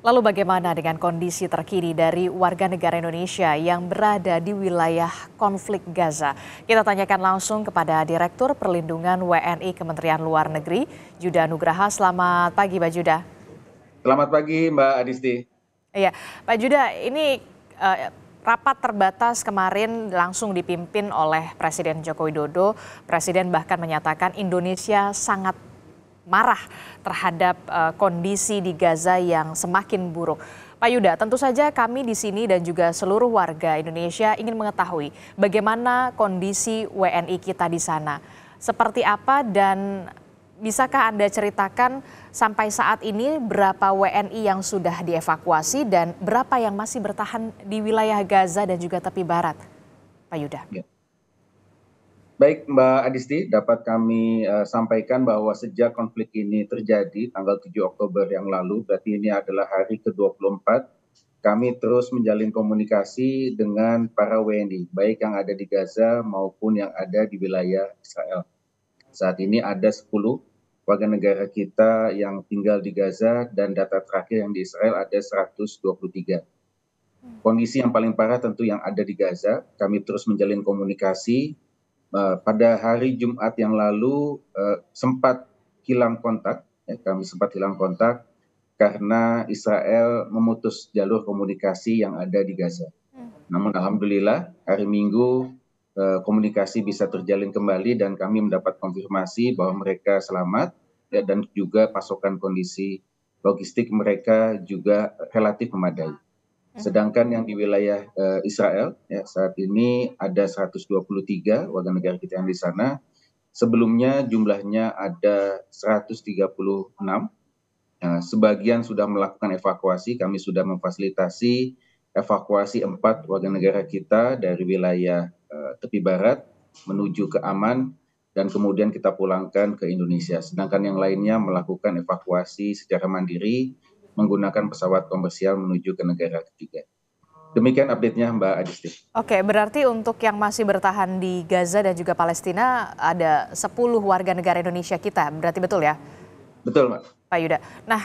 Lalu bagaimana dengan kondisi terkini dari warga negara Indonesia yang berada di wilayah konflik Gaza? Kita tanyakan langsung kepada Direktur Perlindungan WNI Kementerian Luar Negeri, Juda Nugraha. Selamat pagi, Pak Juda. Selamat pagi Mbak Adisti. Iya, Pak Juda, ini rapat terbatas kemarin langsung dipimpin oleh Presiden Joko Widodo. Presiden bahkan menyatakan Indonesia sangat marah terhadap kondisi di Gaza yang semakin buruk. Pak Yuda, tentu saja kami di sini dan juga seluruh warga Indonesia ingin mengetahui bagaimana kondisi WNI kita di sana. Seperti apa dan bisakah Anda ceritakan sampai saat ini berapa WNI yang sudah dievakuasi dan berapa yang masih bertahan di wilayah Gaza dan juga tepi barat, Pak Yuda? Ya. Baik Mbak Adisti, dapat kami sampaikan bahwa sejak konflik ini terjadi tanggal 7 Oktober yang lalu, berarti ini adalah hari ke-24, kami terus menjalin komunikasi dengan para WNI, baik yang ada di Gaza maupun yang ada di wilayah Israel. Saat ini ada 10 warga negara kita yang tinggal di Gaza dan data terakhir yang di Israel ada 123. Kondisi yang paling parah tentu yang ada di Gaza, kami terus menjalin komunikasi. Pada hari Jumat yang lalu sempat hilang kontak, kami sempat hilang kontak karena Israel memutus jalur komunikasi yang ada di Gaza. Namun alhamdulillah hari Minggu komunikasi bisa terjalin kembali dan kami mendapat konfirmasi bahwa mereka selamat dan juga pasokan kondisi logistik mereka juga relatif memadai. Sedangkan yang di wilayah Israel saat ini ada 123 warga negara kita yang di sana. Sebelumnya jumlahnya ada 136. Sebagian sudah melakukan evakuasi, kami sudah memfasilitasi evakuasi 4 warga negara kita dari wilayah tepi barat menuju ke Aman dan kemudian kita pulangkan ke Indonesia. Sedangkan yang lainnya melakukan evakuasi secara mandiri menggunakan pesawat komersial menuju ke negara ketiga. Demikian update-nya Mbak Adisti. Oke, berarti untuk yang masih bertahan di Gaza dan juga Palestina ada 10 warga negara Indonesia kita, berarti betul ya? Betul, Mbak. Pak Yuda. Nah,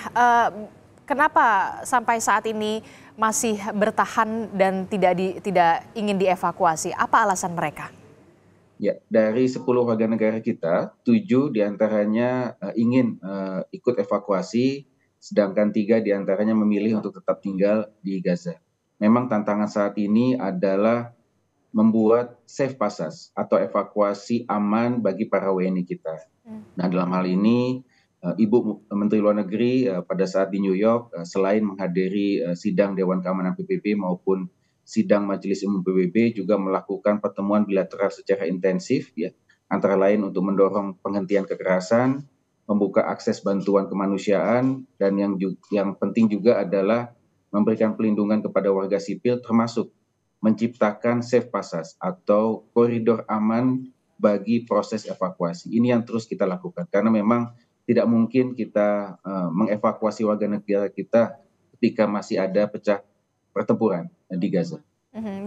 kenapa sampai saat ini masih bertahan dan tidak ingin dievakuasi? Apa alasan mereka? Ya, dari 10 warga negara kita, 7 diantaranya ingin ikut evakuasi, sedangkan 3 diantaranya memilih untuk tetap tinggal di Gaza. Memang tantangan saat ini adalah membuat safe passage atau evakuasi aman bagi para WNI kita. Nah, dalam hal ini Ibu Menteri Luar Negeri pada saat di New York selain menghadiri sidang Dewan Keamanan PBB maupun sidang Majelis Umum PBB juga melakukan pertemuan bilateral secara intensif antara lain untuk mendorong penghentian kekerasan, membuka akses bantuan kemanusiaan dan yang penting juga adalah memberikan pelindungan kepada warga sipil termasuk menciptakan safe passage atau koridor aman bagi proses evakuasi. Ini yang terus kita lakukan karena memang tidak mungkin kita mengevakuasi warga negara kita ketika masih ada pecah pertempuran di Gaza.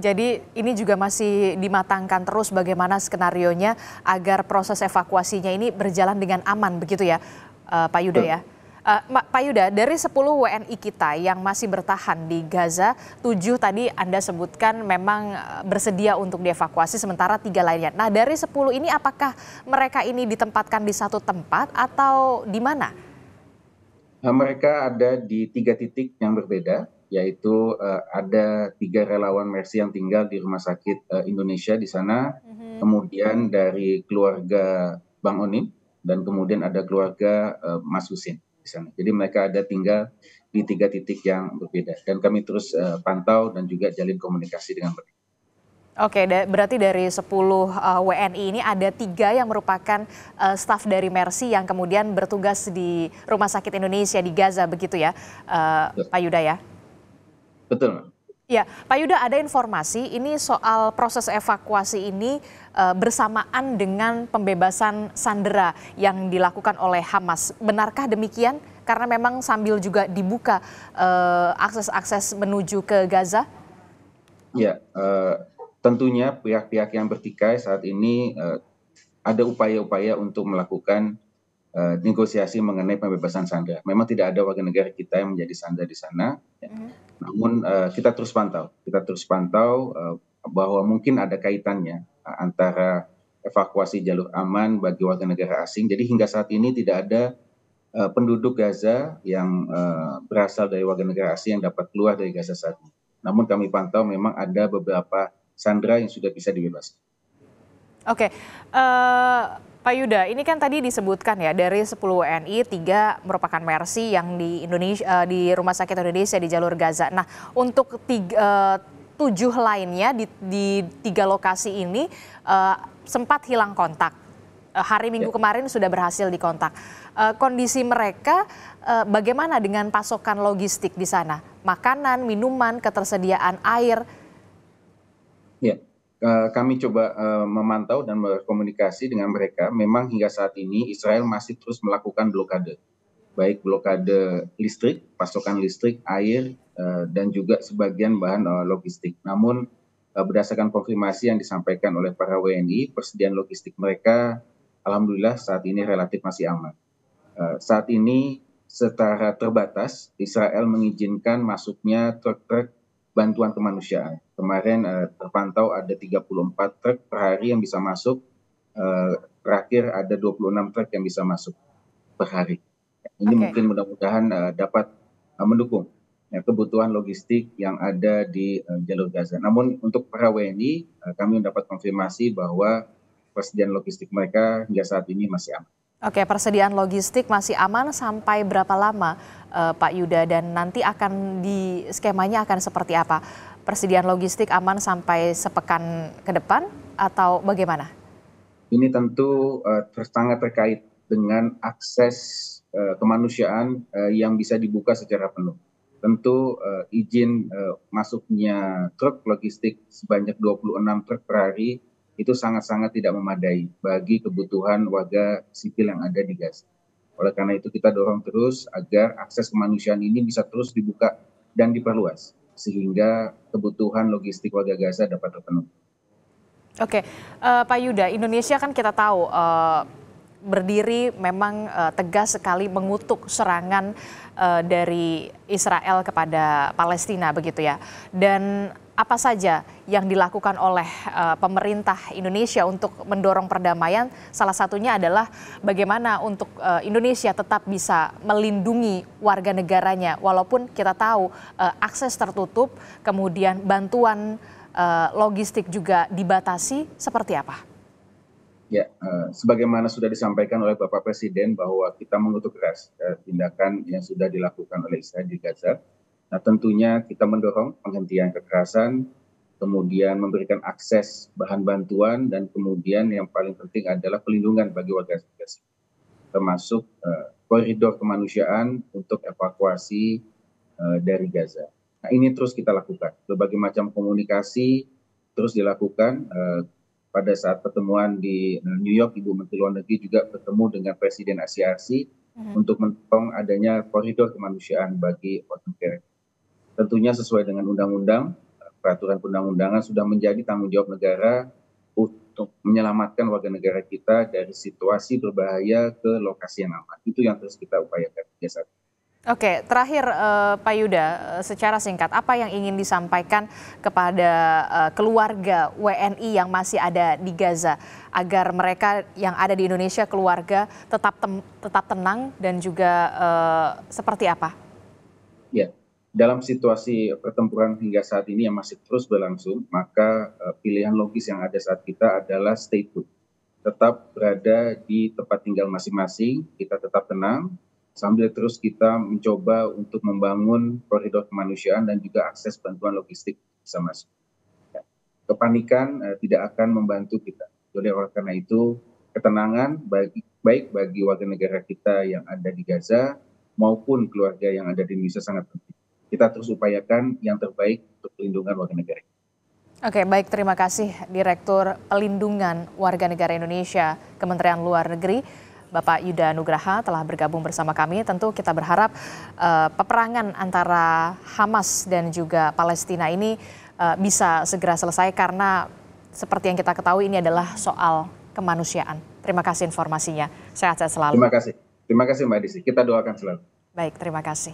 Jadi ini juga masih dimatangkan terus bagaimana skenarionya agar proses evakuasinya ini berjalan dengan aman begitu ya, Pak Yuda ya? Pak Yuda, dari 10 WNI kita yang masih bertahan di Gaza, 7 tadi Anda sebutkan memang bersedia untuk dievakuasi, sementara 3 lainnya. Nah, dari 10 ini apakah mereka ini ditempatkan di satu tempat atau di mana? Mereka ada di 3 titik yang berbeda, yaitu ada 3 relawan Mercy yang tinggal di Rumah Sakit Indonesia di sana, kemudian dari keluarga Bang Onim, dan kemudian ada keluarga Mas Husin di sana. Jadi mereka ada tinggal di 3 titik yang berbeda. Dan kami terus pantau dan juga jalin komunikasi dengan mereka. Oke, berarti dari 10 WNI ini ada 3 yang merupakan staf dari Mercy yang kemudian bertugas di Rumah Sakit Indonesia di Gaza begitu ya, Pak Yuda ya? Betul, Mbak. Ya, Pak Yuda, ada informasi ini soal proses evakuasi ini bersamaan dengan pembebasan sandera yang dilakukan oleh Hamas. Benarkah demikian? Karena memang sambil juga dibuka akses-akses menuju ke Gaza? Ya, tentunya pihak-pihak yang bertikai saat ini ada upaya-upaya untuk melakukan negosiasi mengenai pembebasan sandera. Memang tidak ada warga negara kita yang menjadi sandera di sana, ya. Namun kita terus pantau bahwa mungkin ada kaitannya antara evakuasi jalur aman bagi warga negara asing. Jadi hingga saat ini tidak ada penduduk Gaza yang berasal dari warga negara asing yang dapat keluar dari Gaza saat ini. Namun kami pantau memang ada beberapa sandera yang sudah bisa dibebaskan. Oke, Pak Yuda, ini kan tadi disebutkan ya dari 10 WNI 3 merupakan Mercy yang di Indonesia di Rumah Sakit Indonesia di jalur Gaza. Nah, untuk 7 lainnya di 3 lokasi ini sempat hilang kontak. Hari Minggu kemarin sudah berhasil dikontak. Kondisi mereka bagaimana dengan pasokan logistik di sana? Makanan, minuman, ketersediaan air? Ya. Kami coba memantau dan berkomunikasi dengan mereka. Memang hingga saat ini Israel masih terus melakukan blokade, baik blokade listrik, pasokan listrik, air, dan juga sebagian bahan logistik. Namun berdasarkan konfirmasi yang disampaikan oleh para WNI, persediaan logistik mereka alhamdulillah saat ini relatif masih aman. Saat ini secara terbatas Israel mengizinkan masuknya truk-truk bantuan kemanusiaan. Kemarin terpantau ada 34 truk per hari yang bisa masuk, terakhir ada 26 truk yang bisa masuk per hari. Ini mungkin mudah-mudahan dapat mendukung kebutuhan logistik yang ada di jalur Gaza. Namun untuk para WNI, kami mendapat konfirmasi bahwa persediaan logistik mereka hingga saat ini masih aman. Oke, persediaan logistik masih aman sampai berapa lama, Pak Yuda? Dan nanti skemanya akan seperti apa? Persediaan logistik aman sampai sepekan ke depan atau bagaimana? Ini tentu sangat terkait dengan akses kemanusiaan yang bisa dibuka secara penuh. Tentu izin masuknya truk logistik sebanyak 26 truk per hari itu sangat-sangat tidak memadai bagi kebutuhan warga sipil yang ada di Gaza. Oleh karena itu kita dorong terus agar akses kemanusiaan ini bisa terus dibuka dan diperluas sehingga kebutuhan logistik warga Gaza dapat terpenuhi. Oke, Pak Yuda, Indonesia kan kita tahu berdiri memang tegas sekali mengutuk serangan dari Israel kepada Palestina begitu ya. Dan apa saja yang dilakukan oleh pemerintah Indonesia untuk mendorong perdamaian? Salah satunya adalah bagaimana untuk Indonesia tetap bisa melindungi warga negaranya walaupun kita tahu akses tertutup, kemudian bantuan logistik juga dibatasi, seperti apa? Ya, sebagaimana sudah disampaikan oleh Bapak Presiden bahwa kita mengutuk keras tindakan yang sudah dilakukan oleh Israel di Gaza. Nah, tentunya kita mendorong penghentian kekerasan, kemudian memberikan akses bahan bantuan, dan kemudian yang paling penting adalah pelindungan bagi warga Gaza, termasuk koridor kemanusiaan untuk evakuasi dari Gaza. Nah, ini terus kita lakukan. Berbagai macam komunikasi terus dilakukan. Pada saat pertemuan di New York, Ibu Menteri Luar Negeri juga bertemu dengan Presiden ASEAN untuk mendorong adanya koridor kemanusiaan bagi warga negara. Tentunya sesuai dengan undang-undang, peraturan perundang-undangan sudah menjadi tanggung jawab negara untuk menyelamatkan warga negara kita dari situasi berbahaya ke lokasi yang aman. Itu yang terus kita upayakan. Oke, terakhir Pak Yuda, secara singkat, apa yang ingin disampaikan kepada keluarga WNI yang masih ada di Gaza agar mereka yang ada di Indonesia, keluarga tetap tenang dan juga seperti apa? Ya, dalam situasi pertempuran hingga saat ini yang masih terus berlangsung, maka pilihan logis yang ada saat kita adalah stay put. Tetap berada di tempat tinggal masing-masing, kita tetap tenang, sambil terus kita mencoba untuk membangun koridor kemanusiaan dan juga akses bantuan logistik bisa masuk. Kepanikan tidak akan membantu kita. Oleh karena itu, ketenangan baik bagi warga negara kita yang ada di Gaza maupun keluarga yang ada di Indonesia sangat penting. Kita terus upayakan yang terbaik untuk pelindungan warga negara. Oke, baik, terima kasih Direktur Pelindungan Warga Negara Indonesia, Kementerian Luar Negeri, Bapak Yuda Nugraha telah bergabung bersama kami. Tentu kita berharap peperangan antara Hamas dan juga Palestina ini bisa segera selesai karena seperti yang kita ketahui ini adalah soal kemanusiaan. Terima kasih informasinya. Sehat-sehat selalu. Terima kasih. Terima kasih Mbak Adisti, kita doakan selalu. Baik, terima kasih.